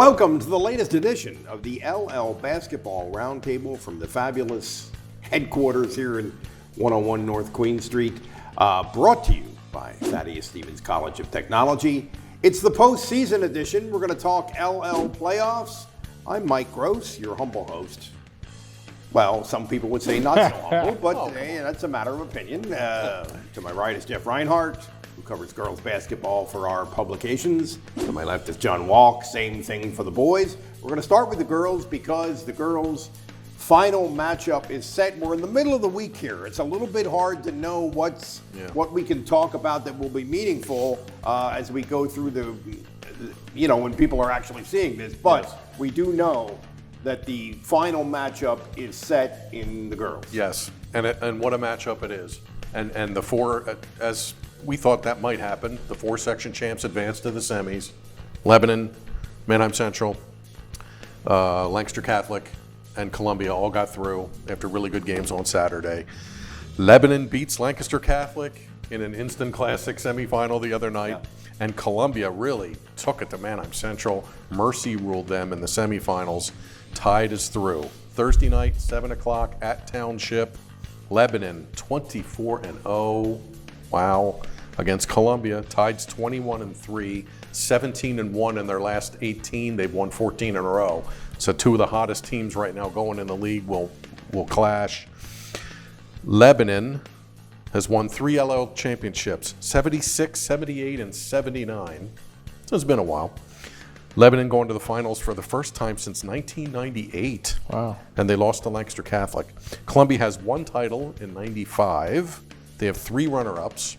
Welcome to the latest edition of the LL Basketball Roundtable from the fabulous headquarters here in 101 North Queen Street, brought to you by Thaddeus Stevens College of Technology. It's the postseason edition. We're going to talk LL playoffs. I'm Mike Gross, your humble host. Well, some people would say not so humble, but that's a matter of opinion. To my right is Jeff Reinhardt, who covers girls basketball for our publications. To my left is John Walk, same thing for the boys. We're going to start with the girls because the girls' final matchup is set. We're in the middle of the week here. It's a little bit hard to know what we can talk about that will be meaningful as we go through when people are actually seeing this. But we do know that the final matchup is set in the girls. Yes, and what a matchup it is. And the four, as we thought that might happen, the four section champs advanced to the semis. Lebanon, Mannheim Central, Lancaster Catholic, and Columbia all got through after really good games on Saturday. Lebanon beats Lancaster Catholic in an instant classic semifinal the other night. Yeah. And Columbia really took it to Mannheim Central. Mercy ruled them in the semifinals. Tide is through. Thursday night, 7 o'clock at Township. Lebanon, 24-0. Wow. Against Columbia. Tide's 21-3, 17-1 in their last 18. They've won 14 in a row. So two of the hottest teams right now going in the league will clash. Lebanon has won 3 LL championships, 76, 78, and 79. So it's been a while. Lebanon going to the finals for the first time since 1998. Wow. And they lost to Lancaster Catholic. Columbia has one title in 95. They have 3 runner-ups.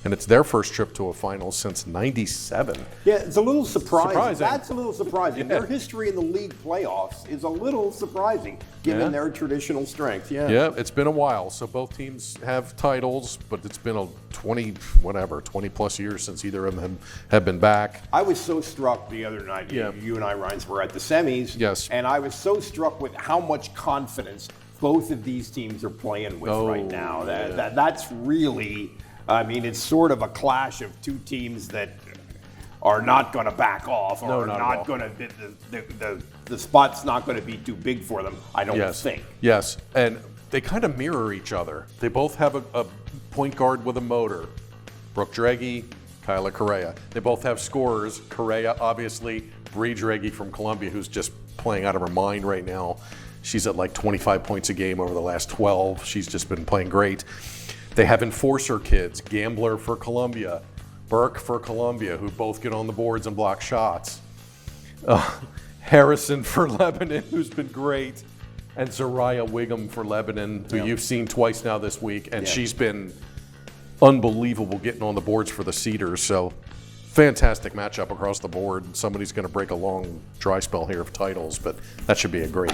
And it's their first trip to a final since 97. Yeah, it's a little surprising. That's a little surprising. Yeah. Their history in the league playoffs is a little surprising, given their traditional strength. Yeah, it's been a while. So both teams have titles, but it's been a 20-plus years since either of them have been back. I was so struck the other night. You and I, Rhines, were at the semis. Yes. And I was so struck with how much confidence both of these teams are playing with right now. That's really... I mean, it's sort of a clash of two teams that are not going to back off, or not going to. The spot's not going to be too big for them, I don't think. Yes, and they kind of mirror each other. They both have a point guard with a motor, Brooke Dregge, Kyla Correa. They both have scorers. Correa, obviously, Bree Dregge from Columbia, who's just playing out of her mind right now. She's at like 25 points a game over the last 12. She's just been playing great. They have enforcer kids, Gambler for Columbia, Burke for Columbia, who both get on the boards and block shots. Harrison for Lebanon, who's been great, and Zariah Wiggum for Lebanon, who you've seen twice now this week, and she's been unbelievable getting on the boards for the Cedars. So fantastic matchup across the board. Somebody's going to break a long dry spell here of titles, but that should be a great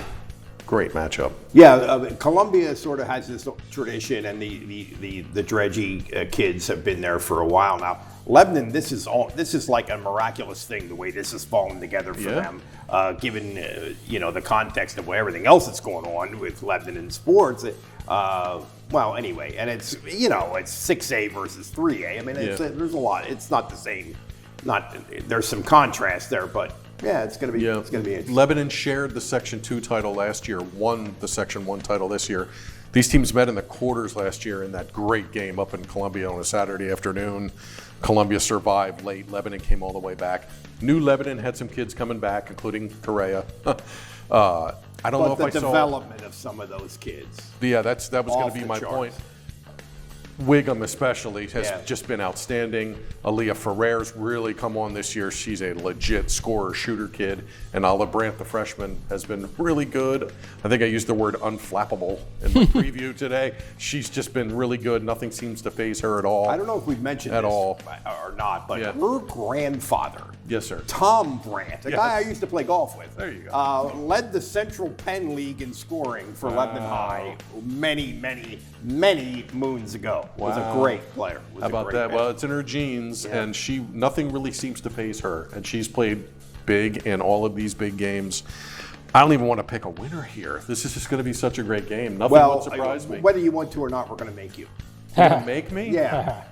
matchup. Yeah, Columbia sort of has this tradition, and the Dregge kids have been there for a while now. Lebanon, this is like a miraculous thing, the way this has fallen together for them, given the context of everything else that's going on with Lebanon sports. Well, anyway, and it's 6A versus 3A. I mean, there's a lot. It's not the same. There's some contrast there, but. Yeah, it's going to be interesting. Lebanon shared the Section 2 title last year, won the Section 1 title this year. These teams met in the quarters last year in that great game up in Columbia on a Saturday afternoon. Columbia survived late. Lebanon came all the way back. New Lebanon had some kids coming back, including Correa. I don't know if I saw... the development of some of those kids. Yeah, that was going to be my point. Wiggum especially has just been outstanding. Aaliyah Ferrer's really come on this year. She's a legit scorer, shooter kid. And Olive Brandt, the freshman, has been really good. I think I used the word unflappable in my preview today. She's just been really good. Nothing seems to faze her at all. I don't know if we've mentioned at this all or not, but her grandfather, yes, sir, Tom Brandt, a guy I used to play golf with, there you go, led the Central Penn League in scoring for Lebanon High many moons ago. Was a great player. How about that? Well, it's in her genes, and nothing really seems to faze her, and she's played big in all of these big games. I don't even want to pick a winner here. This is just going to be such a great game. Nothing would surprise me. Whether you want to or not, we're going to make you. You're going to make me? Yeah.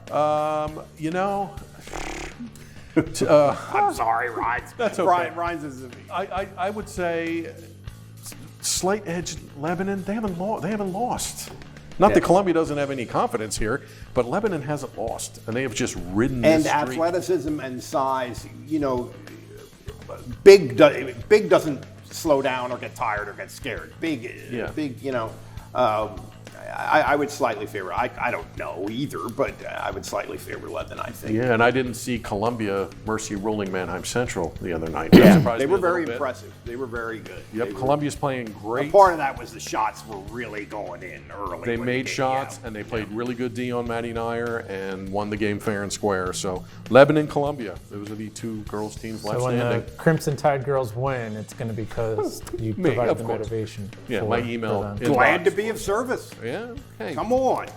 I'm sorry, Rhines. That's okay. Rhines is. I would say slight edge Lebanon. They haven't lost. Not that Columbia doesn't have any confidence here, but Lebanon hasn't lost, and they have just ridden this streak. And athleticism and size, big doesn't slow down or get tired or get scared. Big, I would slightly favor. I don't know either, but I would slightly favor Lebanon, I think. Yeah, and I didn't see Columbia mercy ruling Mannheim Central the other night. They were very impressive. They were very good. Yep, Columbia's playing great. Part of that was the shots were really going in early. They made shots, and they played really good D on Matty Nyer and won the game fair and square. So Lebanon, Columbia, those are the two girls teams left So when standing. the Crimson Tide girls win, it's going to be because you provided the motivation. Yeah, my email. Glad to be of service. Yeah, okay. Come on.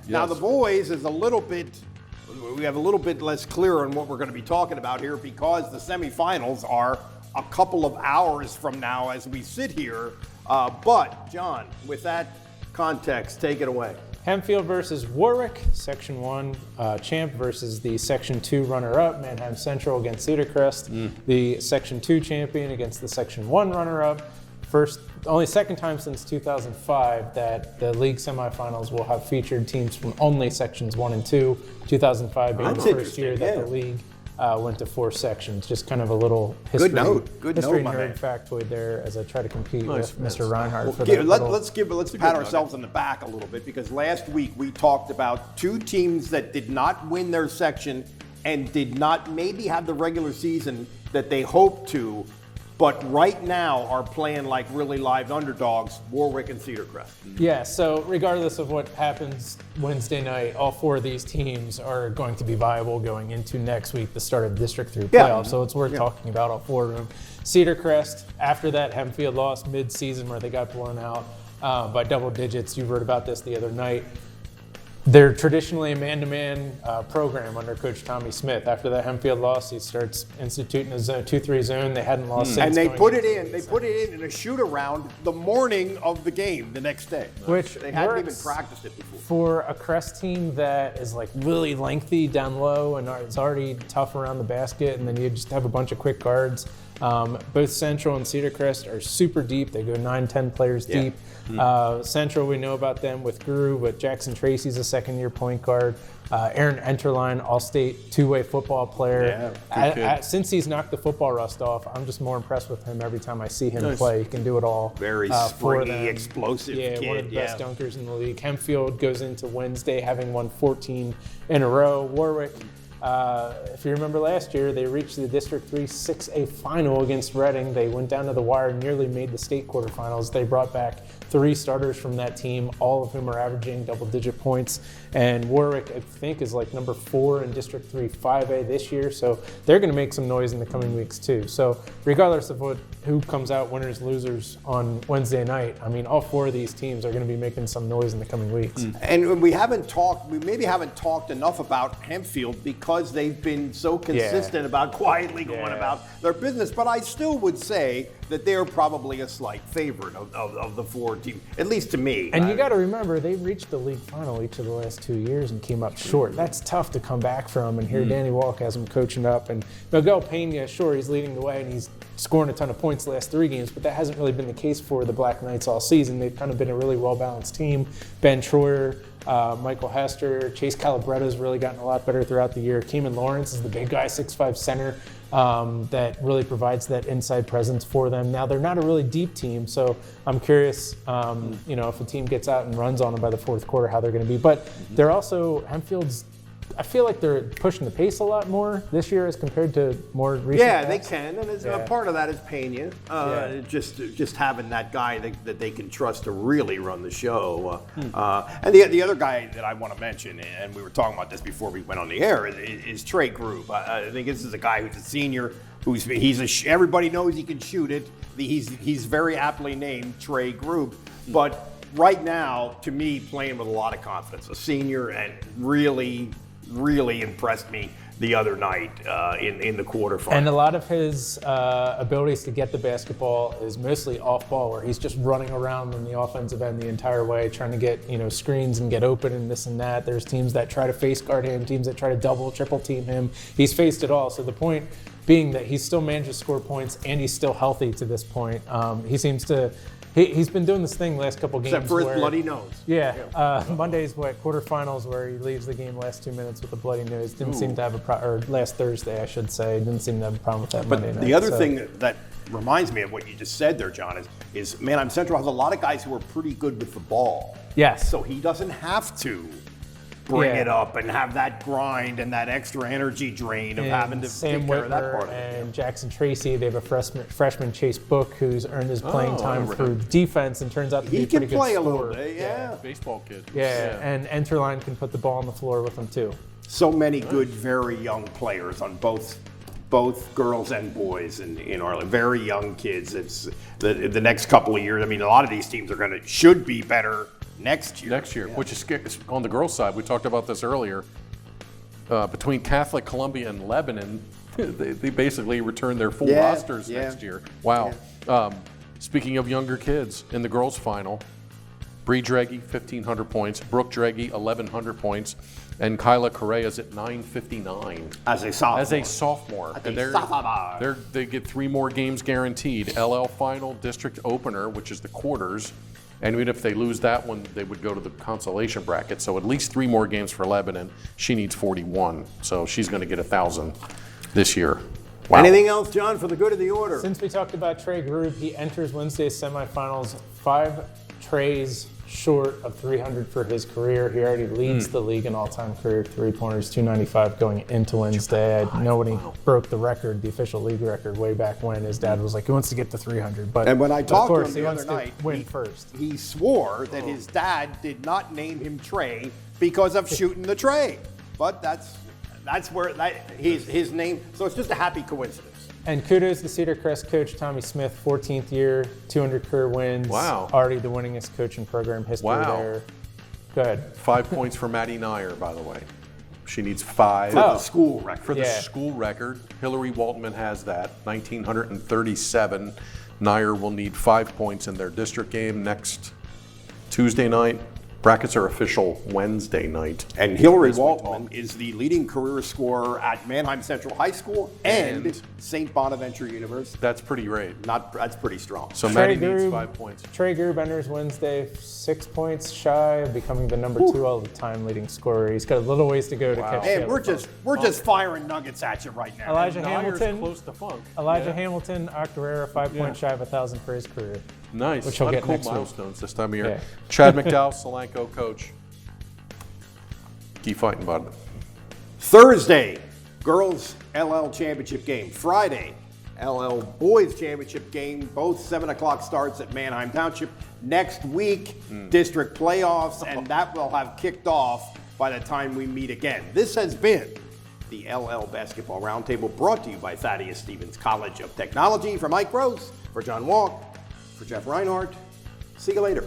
Now the boys is we have a little bit less clear on what we're going to be talking about here because the semifinals are a couple of hours from now as we sit here. But John, with that context, take it away. Hempfield versus Warwick, Section 1 champ versus the Section 2 runner-up, Mannheim Central against Cedar Crest. The Section 2 champion against the Section 1 runner-up. Only second time since 2005 that the league semifinals will have featured teams from only sections 1 and 2. 2005 being the first year that the league went to 4 sections. Just kind of a little history, Good note, my nerd man. factoid there as I try to compete with Mr. Reinhardt. Let's pat ourselves on the back a little bit because last week we talked about 2 teams that did not win their section and did not maybe have the regular season that they hoped to, but right now are playing like really live underdogs, Warwick and Cedar Crest. Yeah, so regardless of what happens Wednesday night, all 4 of these teams are going to be viable going into next week, the start of District 3 playoffs. So it's worth talking about all 4 of them. Cedar Crest, after that, Hempfield lost mid-season where they got blown out by double digits. You heard about this the other night. They're traditionally a man-to-man program under Coach Tommy Smith. After that Hempfield loss, he starts instituting a 2-3 zone. They hadn't lost since. And they put it in. They put it in a shoot-around the morning of the game the next day. Which they hadn't even practiced it before. For a Crest team that is like really lengthy down low and it's already tough around the basket, and then you just have a bunch of quick guards. Both Central and Cedar Crest are super deep. They go 9-10 players deep. Central, we know about them with Guru, but Jackson Tracy's a second-year point guard. Aaron Enterline, all-state two-way football player. Since he's knocked the football rust off, I'm just more impressed with him every time I see him play. He can do it all. Very springy, explosive kid. One of the best dunkers in the league. Hempfield goes into Wednesday having won 14 in a row. Warwick, if you remember last year, they reached the District 3 6A final against Reading. They went down to the wire, nearly made the state quarterfinals. They brought back 3 starters from that team, all of whom are averaging double-digit points. And Warwick, I think, is like number 4 in District 3 5A this year. So they're going to make some noise in the coming weeks too. So regardless of who comes out winners, losers on Wednesday night, I mean, all 4 of these teams are going to be making some noise in the coming weeks. And we maybe haven't talked enough about Hempfield because they've been so consistent about quietly going about their business. But I still would say that they're probably a slight favorite of the 4 teams, at least to me. And you got to remember, they reached the league final each of the last 2 years and came up short. That's tough to come back from. And here Danny Walk has them coaching up. And Miguel Pena, sure, he's leading the way and he's scoring a ton of points the last 3 games, but that hasn't really been the case for the Black Knights all season. They've kind of been a really well-balanced team. Ben Troyer, Michael Hester, Chase Calabretta's really gotten a lot better throughout the year. Keeman Lawrence is the big guy, 6'5" center, that really provides that inside presence for them. Now, they're not a really deep team, so I'm curious, if a team gets out and runs on them by the 4th quarter, how they're going to be. But they're also, Hempfield's, I feel like they're pushing the pace a lot more this year as compared to more recent past. They can, and a part of that is Pena, just having that guy that they can trust to really run the show. And the other guy that I want to mention, and we were talking about this before we went on the air, is Trey Grube. I think this is a guy who's a senior, everybody knows he can shoot it. He's very aptly named Trey Grube, but right now, to me, playing with a lot of confidence, a senior, and really impressed me the other night in the quarterfinals. And a lot of his abilities to get the basketball is mostly off ball, where he's just running around on the offensive end the entire way, trying to get screens and get open and this and that. There's teams that try to face guard him, teams that try to double, triple team him. He's faced it all. So the point being that he still managed to score points and he's still healthy to this point. He seems to. He's been doing this thing last couple games. Except for his bloody nose. Yeah, Monday's quarterfinals where he leaves the game last 2 minutes with a bloody nose. Didn't seem to have or last Thursday, I should say. Didn't seem to have a problem with that Monday night. But the other thing that reminds me of what you just said there, John, is Manheim Central has a lot of guys who are pretty good with the ball. Yes. So he doesn't have to bring it up and have that grind and that extra energy drain of having to take care of that part of it. And Jackson Tracy, they have a freshman Chase Book who's earned his playing time through defense and turns out to be a pretty good scorer. He can play a little bit, yeah. Baseball kid. Yeah, and Enterline can put the ball on the floor with him too. So many good, very young players on both girls and boys in Arlington. Very young kids. It's the next couple of years. I mean, a lot of these teams should be better next year. Which is on the girls' side. We talked about this earlier. Between Catholic, Columbia, and Lebanon, they basically return their full rosters next year. Wow. Yeah. Speaking of younger kids, in the girls' final, Bree Dregge, 1,500 points. Brooke Dregge, 1,100 points. And Kyla Correa's at 959. As a sophomore. And they get 3 more games guaranteed. LL final, district opener, which is the quarters. And even if they lose that one, they would go to the consolation bracket. So at least 3 more games for Lebanon. She needs 41. So she's going to get 1,000 this year. Wow. Anything else, John, for the good of the order? Since we talked about Trey Grube, he enters Wednesday's semifinals 5 trays short of 300 for his career. He already leads the league in all-time career three-pointers, 295 going into Wednesday. I know when he broke the record, the official league record, way back when, his dad was like, he wants to get to 300. And when I talked to him he the wants other night, to win first. He swore that his dad did not name him Trey because of shooting the tray. But that's where his name. So it's just a happy coincidence. And kudos to Cedar Crest coach Tommy Smith, 14th year, 200 career wins. Wow. Already the winningest coach in program history there. Go ahead. 5 points for Maddie Nyer, by the way. She needs 5. For the school record. For the school record. Hillary Waltman has that, 1,937. Nyer will need 5 points in their district game next Tuesday night. Brackets are official Wednesday night. And Hillary Waltman is the leading career scorer at Manheim Central High School and St. Bonaventure University. That's pretty great. That's pretty strong. So Maddie needs 5 points. Trey Grube enters Wednesday 6 points shy of becoming the number 2 all-time leading scorer. He's got a little ways to go to catch Hey, up. we're just firing nuggets at you right now. Elijah Nyer's Hamilton, close to funk. Hamilton, Octorara, 5 points shy of 1,000 for his career. Nice. Which he'll get Cool next week. milestones this time of year. Yeah. Chad McDowell, Solanco coach. Keep fighting, bud. Thursday, girls LL championship game. Friday, LL boys championship game. Both 7 o'clock starts at Manheim Township. Next week, district playoffs, and that will have kicked off by the time we meet again. This has been the LL Basketball Roundtable, brought to you by Thaddeus Stevens College of Technology. For Mike Rose, for John Walk, for Jeff Reinhardt. See you later.